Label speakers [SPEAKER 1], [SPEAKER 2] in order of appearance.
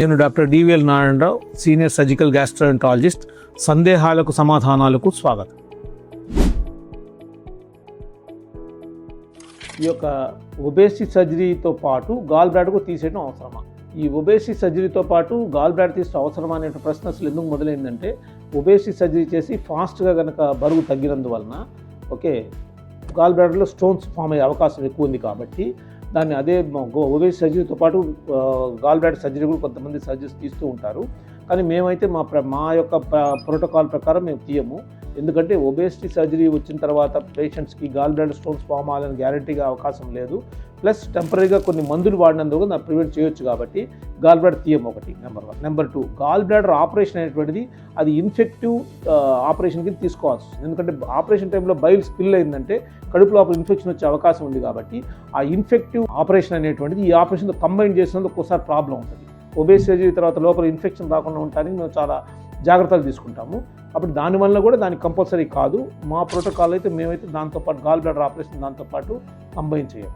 [SPEAKER 1] నేను doctor DVL Narayanarao, senior surgical gastroenterologist. సందేహాలకు సమాధానాలకు స్వాగతం. ఈ యొక్క ఒబేసిటీ సర్జరీతో పాటు గాల్ బ్లాడర్కు తీసేయడం అవసరమా? ఈ ఒబేసిటీ సర్జరీతో పాటు గాల్ బ్లాడర్ తీసడం అవసరమా అనే ప్రశ్న అసలు ఎందుకు మొదలైందంటే, ఒబేసిటీ సర్జరీ చేసి ఫాస్ట్గా కనుక బరువు తగ్గినందువలన గాల్ బ్లాడర్లో స్టోన్స్ ఫామ్ అయ్యే అవకాశం ఎక్కువ ఉంది కాబట్టి దాన్ని అదే ఒబేసిటీ సర్జరీతో పాటు గాల్ బ్లాడర్ సర్జరీ కూడా కొంతమంది సర్జరీస్ తీస్తూ ఉంటారు. కానీ మేమైతే మా యొక్క ప్రోటోకాల్ ప్రకారం మేము తీయము. ఎందుకంటే ఒబేసిటీ సర్జరీ వచ్చిన తర్వాత పేషెంట్స్కి గాల్ బ్లాడర్ స్టోన్స్ ఫామ్ అవ్వాలని గ్యారంటీగా అవకాశం లేదు. ప్లస్ టెంపరీగా కొన్ని మందులు వాడినందుకు దాన్ని ప్రివెంట్ చేయొచ్చు కాబట్టి గాల్ బ్లాడర్ తీయం, ఒకటి number 1. Number 2, gall bladder operation అనేటువంటిది అది ఇన్ఫెక్టివ్ ఆపరేషన్ కింద తీసుకోవాల్సి వస్తుంది. ఎందుకంటే ఆపరేషన్ టైంలో బైల్ స్పిల్ అయిందంటే కడుపు లోపల ఇన్ఫెక్షన్ వచ్చే అవకాశం ఉంది కాబట్టి ఆ ఇన్ఫెక్టివ్ ఆపరేషన్ అనేటువంటిది ఈ ఆపరేషన్తో కంబైన్ చేసినందుకు ఒక్కోసారి ప్రాబ్లం ఉంటుంది. ఒబేసిటీ సర్జరీ తర్వాత లోపల ఇన్ఫెక్షన్ రాకుండా ఉండడానికి మేము చాలా జాగ్రత్తలు తీసుకుంటాము. కాబట్టి దానివల్ల కూడా దానికి కంపల్సరీ కాదు. మా ప్రోటోకాల్ అయితే మేమైతే దాంతోపాటు గాల్ బ్లాడర్ ఆపరేషన్ దాంతోపాటు కంబైన్ చేయం.